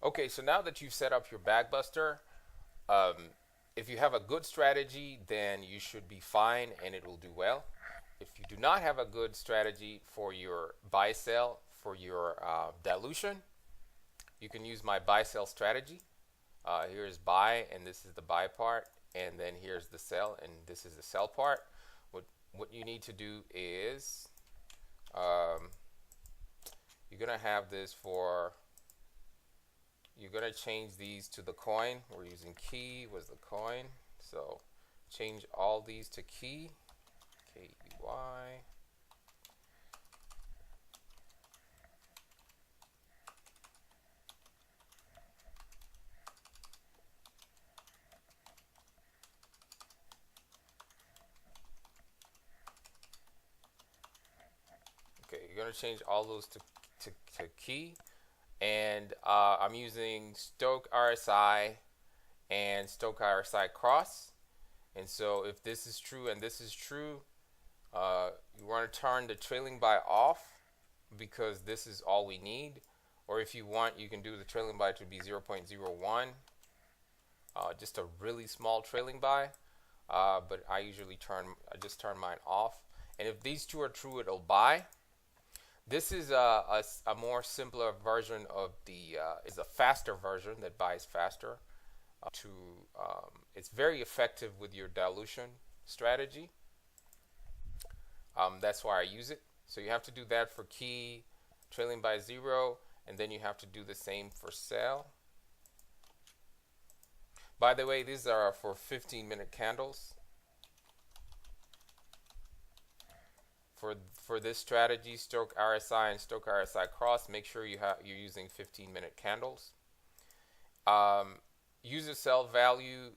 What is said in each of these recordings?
Okay, so now that you've set up your Bagbuster, um, if you have a good strategy, then you should be fine and it will do well. If you do not have a good strategy for your buy sell, for your dilution, you can use my buy sell strategy. Here's buy, and this is the buy part, and then here's the sell, and this is the sell part. What you need to do is um, you're gonna have this for. You're gonna change these to the coin. We're using key was the coin, so change all these to key. KEY. Okay, you're gonna change all those to key, and I'm using Stoke RSI and Stoke RSI cross. And so if this is true and this is true, you want to turn the trailing by off because this is all we need. Or if you want, you can do the trailing by to be 0.01, just a really small trailing by. But I just turn mine off. And if these two are true, it'll buy. This is a more simpler version of is a faster version that buys faster. To It's very effective with your dilution strategy. That's why I use it. So you have to do that for key, trailing by 0, and then you have to do the same for sell. By the way, these are for 15-minute candles. For this strategy, Stoke RSI and Stoke RSI cross, make sure you're using 15-minute candles. User sell value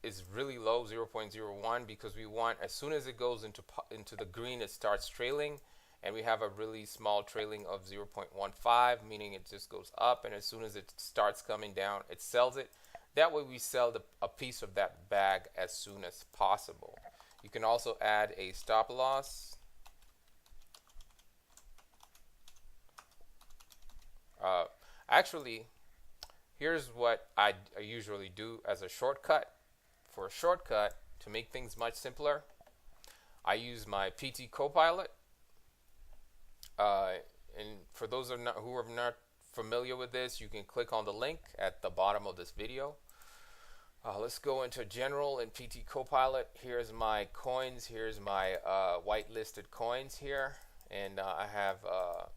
is really low, 0.01, because we want, as soon as it goes into the green, it starts trailing, and we have a really small trailing of 0.15, meaning it just goes up, and as soon as it starts coming down, it sells it. That way we sell a piece of that bag as soon as possible. You can also add a stop loss. Actually, here's what I usually do as a shortcut. For a shortcut, to make things much simpler, I use my PT-Copilot. And for those who are not familiar with this, you can click on the link at the bottom of this video. Let's go into general and PT-Copilot. Here's my coins. Here's my whitelisted coins here. And I have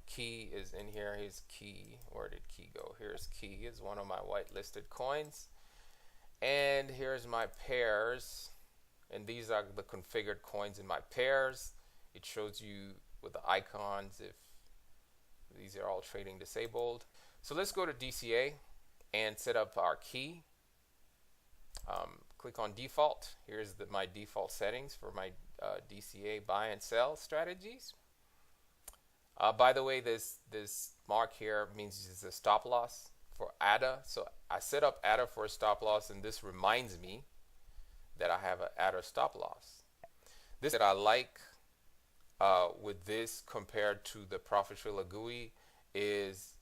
key is in here. Here's key. Where did key go? Here's key is one of my whitelisted coins. And here's my pairs. And these are the configured coins in my pairs. It shows you with the icons if these are all trading disabled. So let's go to DCA and set up our key. Click on default. Here's my default settings for my DCA buy and sell strategies. By the way, this mark here means it's a stop loss for ADA. So I set up ADA for a stop loss, and this reminds me that I have an ADA stop loss. This that I like with this compared to the ProfitTrailer GUI is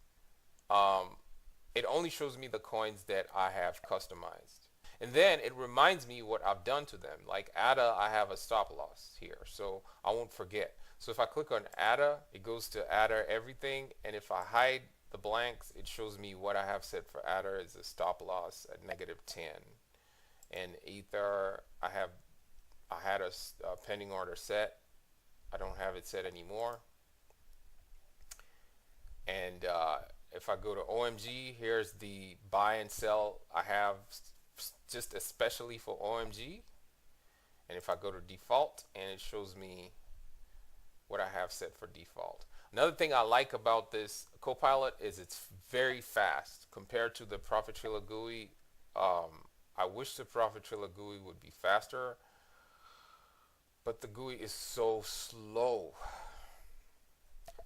it only shows me the coins that I have customized. And then it reminds me what I've done to them. Like ADA, I have a stop loss here, so I won't forget. So if I click on ADA, it goes to ADA everything, and if I hide the blanks, it shows me what I have set for ADA is a stop loss at -10. And Ether, I had a pending order set. I don't have it set anymore. And if I go to OMG, here's the buy and sell I have just especially for OMG. And if I go to default, and it shows me what I have set for default. Another thing I like about this Copilot is it's very fast compared to the ProfitTrailer GUI. I wish the ProfitTrailer GUI would be faster, but the GUI is so slow.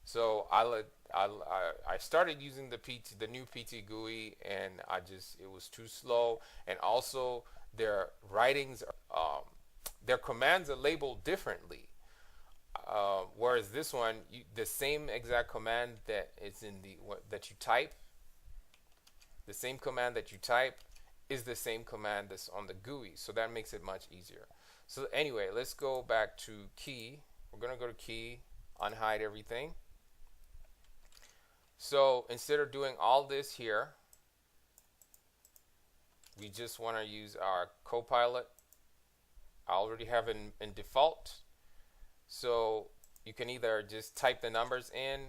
So I started using the new PT GUI, and it was too slow. And also their writings, their commands are labeled differently. Whereas this one, the same exact command that is in that you type, The same command that you type is the same command that's on the GUI. So that makes it much easier. So anyway, let's go back to key. We're going to go to key, unhide everything. So instead of doing all this here, we just want to use our Copilot. I already have it in default. So you can either just type the numbers in,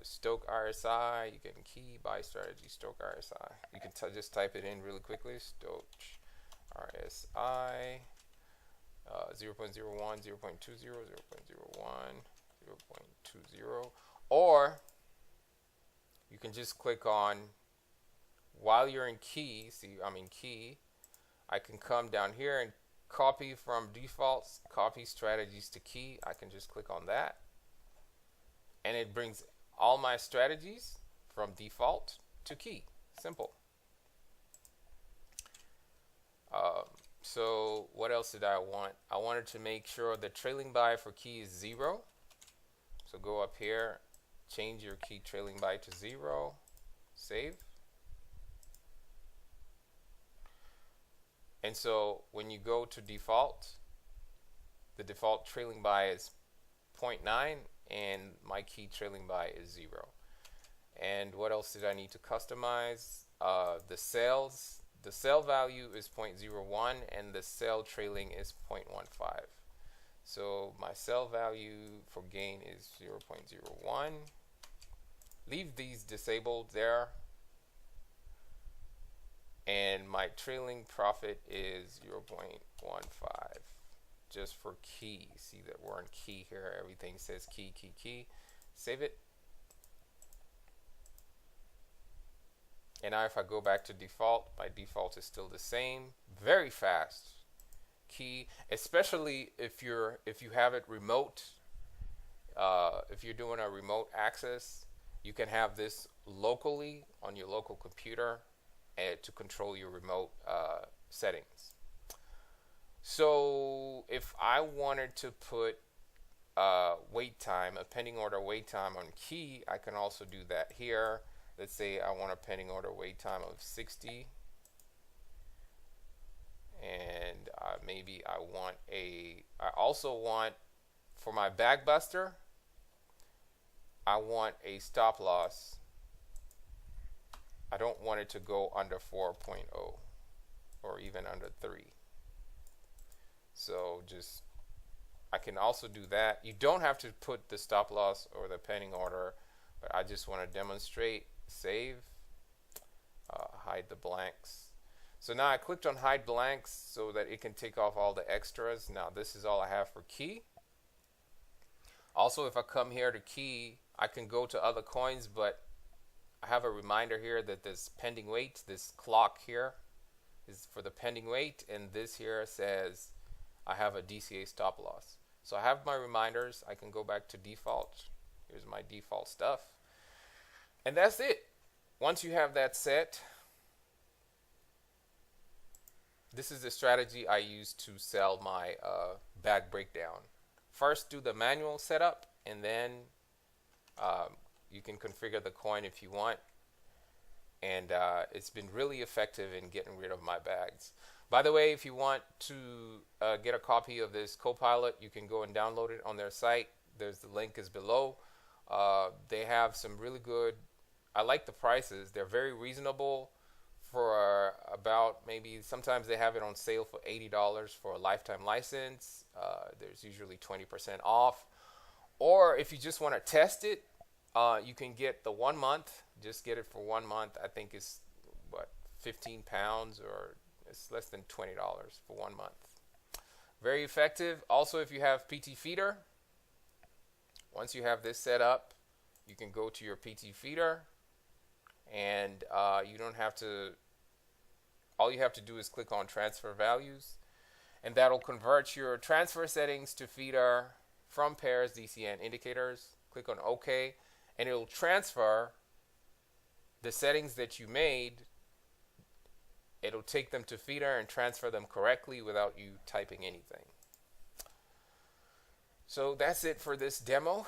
Stoke RSI, you can key by strategy, Stoke RSI. You can just type it in really quickly, Stoke RSI, 0.01, 0.20, 0.01, 0.20, or you can just click on, while you're in key, see I'm in key, I can come down here and copy from defaults, copy strategies to key. I can just click on that, and it brings all my strategies from default to key. Simple. So what else did I want? I wanted to make sure the trailing by for key is 0. So go up here, change your key trailing by to 0, save. And so when you go to default, the default trailing by is 0.9 and my key trailing by is 0. And what else did I need to customize? The sales, the sell value is 0.01 and the sell trailing is 0.15. So my sell value for gain is 0.01. Leave these disabled there. And my trailing profit is 0.15 just for key. See that we're in key here. Everything says key, key, key. Save it. And now if I go back to default, my default is still the same. Very fast key, especially if you have it remote. If you're doing a remote access, you can have this locally on your local computer to control your remote settings. So if I wanted to put wait time, a pending order wait time on key, I can also do that here. Let's say I want a pending order wait time of 60, and maybe I also want for my backbuster, I want a stop loss. I don't want it to go under 4.0 or even under 3. So I can also do that. You don't have to put the stop loss or the pending order, but I just want to demonstrate. Save, hide the blanks. So now I clicked on hide blanks so that it can take off all the extras. Now this is all I have for key. Also, if I come here to key, I can go to other coins, but I have a reminder here that this pending wait, this clock here is for the pending wait, and this here says I have a DCA stop loss. So I have my reminders. I can go back to default. Here's my default stuff. And that's it. Once you have that set, this is the strategy I use to sell my bag breakdown. First, do the manual setup, and then you can configure the coin if you want. And it's been really effective in getting rid of my bags. By the way, if you want to get a copy of this Copilot, you can go and download it on their site. The link is below. They have some really good, I like the prices. They're very reasonable for about maybe, sometimes they have it on sale for $80 for a lifetime license. There's usually 20% off. Or if you just want to test it, you can get the 1 month. Just get it for 1 month. I think it's, what, 15 pounds, or it's less than $20 for 1 month. Very effective. Also, if you have PT Feeder, once you have this set up, you can go to your PT Feeder, and you don't have to, all you have to do is click on transfer values, and that'll convert your transfer settings to feeder from pairs, DCA, and indicators. Click on OK, and it'll transfer the settings that you made. It'll take them to feeder and transfer them correctly without you typing anything. So that's it for this demo.